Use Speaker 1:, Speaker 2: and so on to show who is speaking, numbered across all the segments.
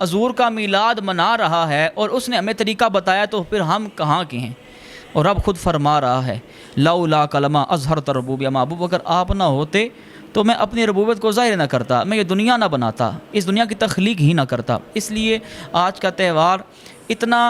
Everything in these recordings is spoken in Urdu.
Speaker 1: حضور کا میلاد منا رہا ہے اور اس نے ہمیں طریقہ بتایا تو پھر ہم کہاں کے ہیں؟ اور رب خود فرما رہا ہے لولا کلمہ اظہرت ربوبیہ، محبوب اگر آپ نہ ہوتے تو میں اپنی ربوبیت کو ظاہر نہ کرتا، میں یہ دنیا نہ بناتا، اس دنیا کی تخلیق ہی نہ کرتا۔ اس لیے آج کا تہوار اتنا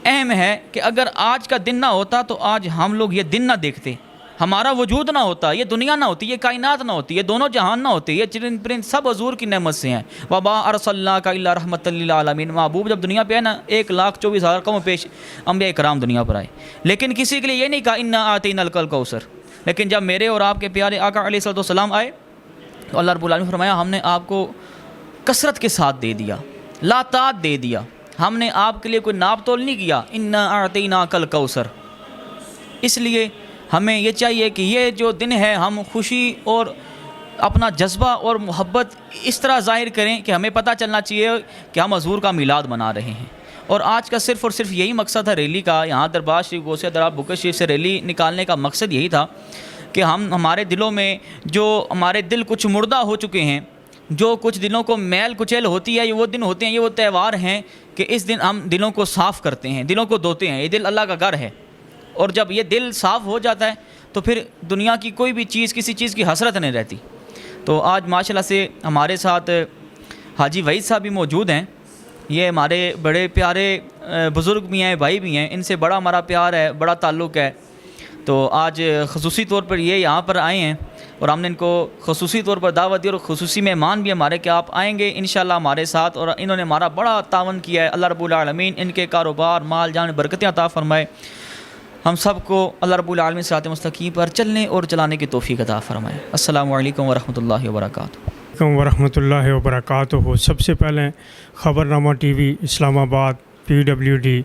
Speaker 1: اہم ہے کہ اگر آج کا دن نہ ہوتا تو آج ہم لوگ یہ دن نہ دیکھتے، ہمارا وجود نہ ہوتا، یہ دنیا نہ ہوتی، یہ کائنات نہ ہوتی، یہ دونوں جہان نہ ہوتے، یہ چرند پرند سب حضور کی نعمت سے ہیں۔ وما ارسلناک الا رحمۃ للعالمین، محبوب جب دنیا پہ ہے نا 1,24,000 قوم پیش انبیاء کرام دنیا پر آئے، لیکن کسی کے لیے یہ نہیں کہا انا آتیناک الکوثر، لیکن جب میرے اور آپ کے پیارے آقا علیہ السلام آئے تو اللہ رب العالمین نے فرمایا ہم نے آپ کو کثرت کے ساتھ دے دیا، لا تعداد دے دیا، ہم نے آپ کے لیے کوئی ناپ تول نہیں کیا، انا اعطیناک الکوثر۔ اس لیے ہمیں یہ چاہیے کہ یہ جو دن ہے ہم خوشی اور اپنا جذبہ اور محبت اس طرح ظاہر کریں کہ ہمیں پتہ چلنا چاہیے کہ ہم حضور کا میلاد منا رہے ہیں۔ اور آج کا صرف اور صرف یہی مقصد ہے ریلی کا، یہاں دربار شریف غوثیہ دربار بکر شریف سے ریلی نکالنے کا مقصد یہی تھا کہ ہمارے دلوں میں جو ہمارے دل کچھ مردہ ہو چکے ہیں، جو کچھ دلوں کو میل کچیل ہوتی ہے، یہ وہ دن ہوتے ہیں، یہ وہ تہوار ہیں کہ اس دن ہم دلوں کو صاف کرتے ہیں، دلوں کو دھوتے ہیں۔ یہ دل اللہ کا گھر ہے، اور جب یہ دل صاف ہو جاتا ہے تو پھر دنیا کی کوئی بھی چیز کسی چیز کی حسرت نہیں رہتی۔ تو آج ماشاءاللہ سے ہمارے ساتھ حاجی وحید صاحب بھی موجود ہیں، یہ ہمارے بڑے پیارے بزرگ بھی ہیں، بھائی بھی ہیں، ان سے بڑا ہمارا پیار ہے، بڑا تعلق ہے۔ تو آج خصوصی طور پر یہ یہاں پر آئے ہیں اور ہم نے ان کو خصوصی طور پر دعوت دی، اور خصوصی مہمان بھی ہمارے کہ آپ آئیں گے انشاءاللہ ہمارے ساتھ، اور انہوں نے ہمارا بڑا تعاون کیا ہے۔ اللہ رب العالمین ان کے کاروبار مال جان برکتیں عطا فرمائے، ہم سب کو اللہ رب العالمین صراط مستقیم پر چلنے اور چلانے کی توفیق عطا فرمائے۔ السلام علیکم ورحمۃ اللہ وبرکاتہ۔
Speaker 2: ورحمۃ اللہ وبرکاتہ۔ سب سے پہلے خبر نامہ ٹی وی اسلام آباد PWD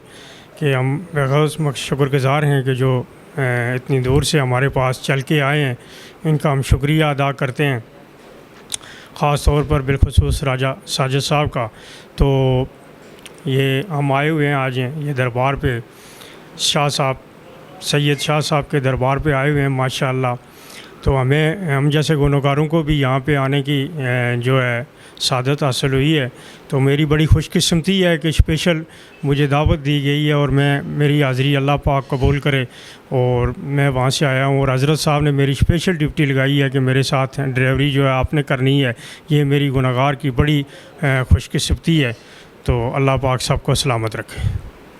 Speaker 2: کے ہم بغوث شکر گزار ہیں کہ جو اتنی دور سے ہمارے پاس چل کے آئے ہیں، ان کا ہم شکریہ ادا کرتے ہیں، خاص طور پر بالخصوص راجہ ساجد صاحب کا۔ تو یہ ہم آئے ہوئے ہیں آج یہ دربار پہ، شاہ صاحب سید شاہ صاحب کے دربار پہ آئے ہوئے ہیں ماشاءاللہ۔ تو ہم جیسے گنوکاروں کو بھی یہاں پہ آنے کی جو ہے سعادت حاصل ہوئی ہے، تو میری بڑی خوش قسمتی ہے کہ اسپیشل مجھے دعوت دی گئی ہے، اور میری حاضری اللہ پاک قبول کرے، اور میں وہاں سے آیا ہوں، اور حضرت صاحب نے میری اسپیشل ڈیوٹی لگائی ہے کہ میرے ساتھ ڈرائیوری جو ہے آپ نے کرنی ہے۔ یہ میری گناہگار کی بڑی خوش قسمتی ہے۔ تو اللہ پاک سب کو سلامت رکھے۔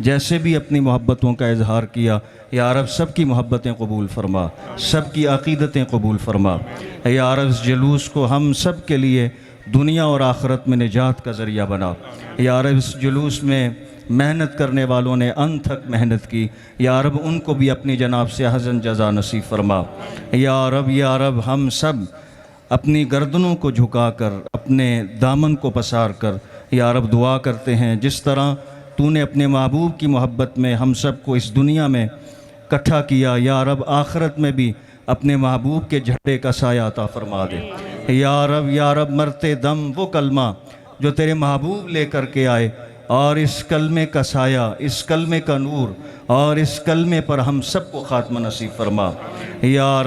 Speaker 3: جیسے بھی اپنی محبتوں کا اظہار کیا، یا رب سب کی محبتیں قبول فرما، سب کی عقیدتیں قبول فرما۔ یا رب اس جلوس کو ہم سب کے لیے دنیا اور آخرت میں نجات کا ذریعہ بنا۔ یا رب اس جلوس میں محنت کرنے والوں نے انت تک محنت کی، یا رب ان کو بھی اپنی جناب سے حسن جزا نصیب فرما۔ یا رب ہم سب اپنی گردنوں کو جھکا کر، اپنے دامن کو پسار کر یا رب دعا کرتے ہیں، جس طرح تو نے اپنے محبوب کی محبت میں ہم سب کو اس دنیا میں اکٹھا کیا، یا رب آخرت میں بھی اپنے محبوب کے جھنڈے کا سایہ عطا فرما دے۔ یا رب مرتے دم وہ کلمہ جو تیرے محبوب لے کر کے آئے، اور اس کلمے کا سایہ، اس کلمے کا نور، اور اس کلمے پر ہم سب کو خاتمہ نصیب فرما۔ یا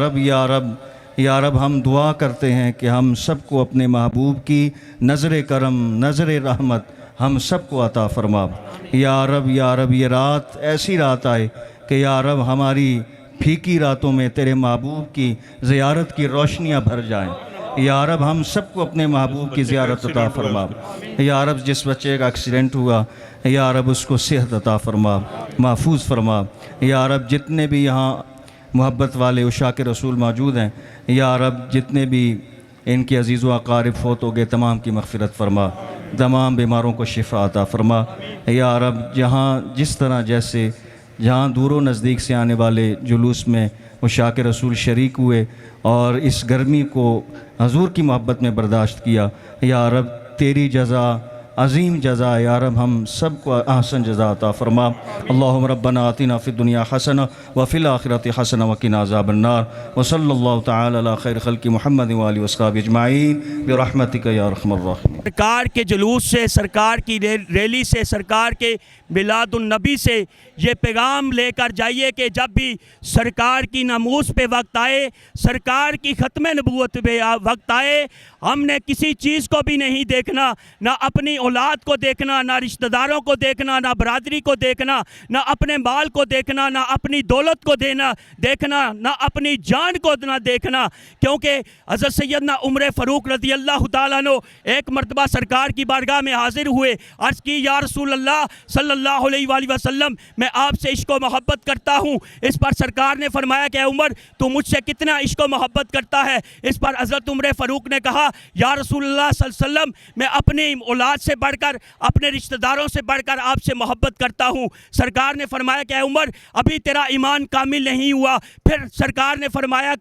Speaker 3: رب ہم دعا کرتے ہیں کہ ہم سب کو اپنے محبوب کی نظر کرم، نظر رحمت ہم سب کو عطا فرما۔ یا رب یہ رات ایسی رات آئے کہ یا رب ہماری پھیکی راتوں میں تیرے محبوب کی زیارت کی روشنیاں بھر جائیں۔ یا رب ہم سب کو اپنے محبوب کی زیارت عطا فرما۔ یا رب جس بچے کا ایکسیڈنٹ ہوا، یا رب اس کو صحت عطا فرما، محفوظ فرما۔ یا رب جتنے بھی یہاں محبت والے عشاق رسول موجود ہیں، یا رب جتنے بھی ان کے عزیز و اقارب فوت ہو گئے، تمام کی مغفرت فرما، تمام بیماروں کو شفا عطا فرما۔ یا رب جس طرح جہاں دور و نزدیک سے آنے والے جلوس میں عشاق رسول شریک ہوئے اور اس گرمی کو حضور کی محبت میں برداشت کیا، یا رب تیری جزا عظیم جزا، یا رب ہم سب کو احسن جزا عطا فرما۔ اللہم ربنا آتنا فی الدنیا حسنہ وفی الآخرۃ حسنہ وقنا عذاب النار، وصلی اللہ تعالی علی خیر خلق محمد وآلہ وصحبہ اجمعین برحمتک یا ارحم الراحمین۔
Speaker 4: سرکار کے جلوس سے، سرکار کی ریلی سے، سرکار کے میلاد النبی سے یہ پیغام لے کر جائیے کہ جب بھی سرکار کی ناموس پہ وقت آئے، سرکار کی ختم نبوت پہ وقت آئے، ہم نے کسی چیز کو بھی نہیں دیکھنا، نہ اپنی اولاد کو دیکھنا، نہ رشتہ داروں کو دیکھنا، نہ برادری کو دیکھنا، نہ اپنے مال کو دیکھنا، نہ اپنی دولت کو دیکھنا، نہ اپنی جان کو نہ دیکھنا، کیونکہ حضرت سیدنا عمر فاروق رضی اللہ تعالیٰ عنہ ایک مرتبہ سرکار کی بارگاہ میں حاضر ہوئے، عرض کی یا رسول اللہ صلی اللہ علیہ وآلہ وسلم میں آپ سے عشق و محبت کرتا ہوں۔ اس پر سرکار نے فرمایا کہ اے عمر تو مجھ سے کتنا عشق و محبت کرتا ہے؟ اس پر حضرت عمر فاروق نے کہا یا رسول اللہ صلی اللہ علیہ وسلم میں اپنی اولاد سے بڑھ کر، اپنے رشتہ داروں سے بڑھ کر آپ سے محبت کرتا ہوں۔ سرکار نے فرمایا کہ اے عمر ابھی تیرا ایمان کامل نہیں ہوا۔ پھر سرکار نے فرمایا،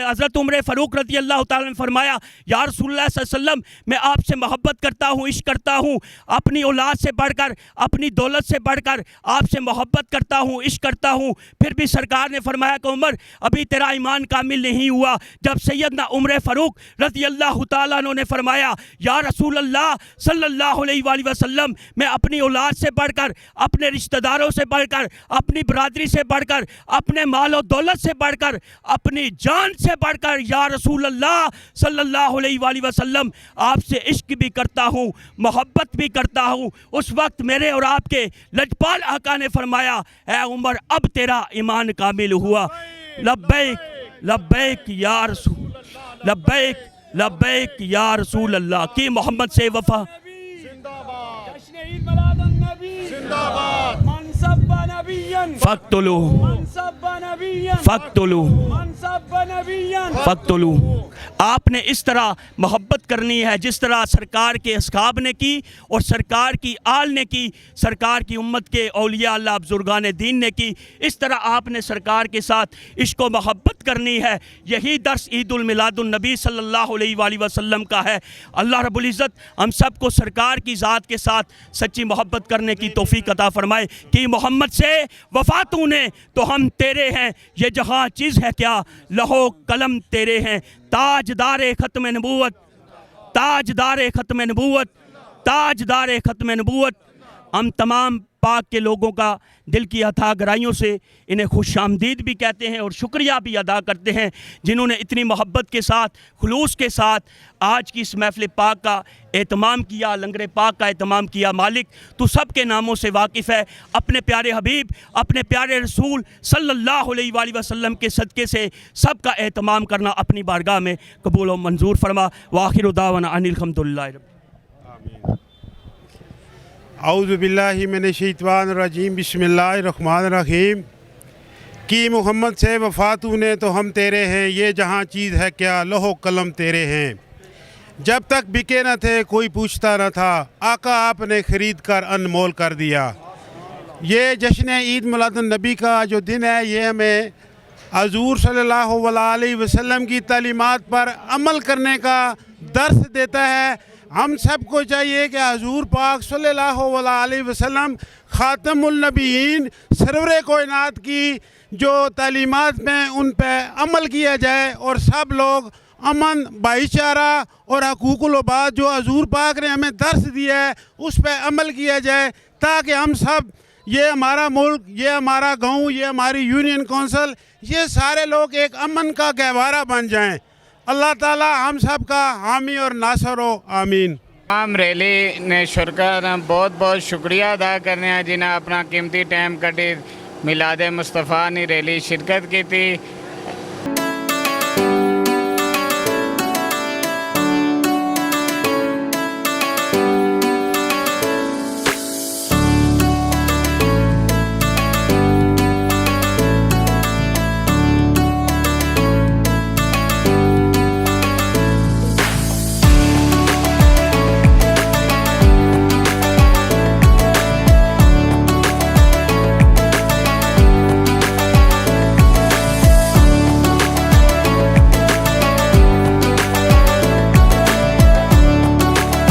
Speaker 4: حضرت عمر فاروق رضی اللہ تعالیٰ نے فرمایا یا رسول اللہ صلی اللہ علیہ وسلم میں آپ سے محبت کرتا ہوں، عشق کرتا ہوں، اپنی اولاد سے بڑھ کر، اپنی دولت سے بڑھ کر آپ سے محبت کرتا ہوں، عشق کرتا ہوں۔ پھر بھی سرکار نے فرمایا کہ عمر ابھی تیرا ایمان کامل نہیں ہوا۔ جب سیدنا عمر فاروق رضی اللہ تعالیٰ عنہ نے فرمایا یا رسول اللہ صلی اللہ علیہ وآلہ وسلم میں اپنی اولاد سے بڑھ کر، اپنے رشتہ داروں سے بڑھ کر، اپنی برادری سے بڑھ کر، اپنے مال و دولت سے بڑھ کر، اپنی جان سے بڑھ کر یا رسول اللہ صلی اللہ علیہ وآلہ وسلم آپ سے عشق بھی کرتا ہوں، محبت بھی کرتا ہوں، اس وقت میرے اور آپ کے لجپال آقا نے فرمایا اے عمر اب تیرا ایمان کامل ہوا۔ لبیک لبیک یا رسول، لبیک لبیک یا رسول اللہ کی محمد سے وفا۔ فقتلو آپ نے اس طرح محبت کرنی ہے جس طرح سرکار کے اصحاب نے کی اور سرکار کی آل نے کی، سرکار کی امت کے اولیاء اللہ بزرگان دین نے کی، اس طرح آپ نے سرکار کے ساتھ عشق و محبت کرنی ہے۔ یہی درس عید المیلاد النبی صلی اللہ علیہ وآلہ وسلم کا ہے۔ اللہ رب العزت ہم سب کو سرکار کی ذات کے ساتھ سچی محبت کرنے کی توفیق عطا فرمائے کہ محمد سے وفا تو نے تو ہم تیرے ہیں، یہ جہاں چیز ہے کیا لہو قلم تیرے ہیں۔ تاجدار ختم نبوت، تاجدار ختم نبوت، تاجدار ختم نبوت، ہم تمام پاک کے لوگوں کا دل کی عطا گرائیوں سے انہیں خوش آمدید بھی کہتے ہیں اور شکریہ بھی ادا کرتے ہیں جنہوں نے اتنی محبت کے ساتھ، خلوص کے ساتھ آج کی اس محفل پاک کا اہتمام کیا، لنگر پاک کا اہتمام کیا۔ مالک تو سب کے ناموں سے واقف ہے، اپنے پیارے حبیب، اپنے پیارے رسول صلی اللہ علیہ وآلہ وسلم کے صدقے سے سب کا اہتمام کرنا اپنی بارگاہ میں قبول و منظور فرما۔ وآخر دعوانا ان الحمدللہ رب
Speaker 5: اعوذ باللہ من الشیطان الرجیم بسم اللہ الرحمن الرحیم کی محمد سے وفات نے تو ہم تیرے ہیں، یہ جہاں چیز ہے کیا لوح و قلم تیرے ہیں. جب تک بکے نہ تھے کوئی پوچھتا نہ تھا، آقا آپ نے خرید کر انمول کر دیا. یہ جشن عید میلاد النبی کا جو دن ہے، یہ ہمیں حضور صلی اللہ علیہ وسلم کی تعلیمات پر عمل کرنے کا درس دیتا ہے. ہم سب کو چاہیے کہ حضور پاک صلی اللہ علیہ وسلم خاتم النبیین سرور کائنات کی جو تعلیمات میں ان پہ عمل کیا جائے، اور سب لوگ امن، بھائی چارہ اور حقوق العباد جو حضور پاک نے ہمیں درس دیا ہے اس پہ عمل کیا جائے، تاکہ ہم سب، یہ ہمارا ملک، یہ ہمارا گاؤں، یہ ہماری یونین کونسل، یہ سارے لوگ ایک امن کا گہوارہ بن جائیں. اللہ تعالی ہم سب کا حامی اور ناصر ہو، آمین.
Speaker 6: تمام ریلی نے شرکا نے بہت بہت شکریہ ادا کرنے ہیں جنہیں اپنا قیمتی ٹائم کٹی میلاد مصطفیٰ نے ریلی شرکت کی تھی.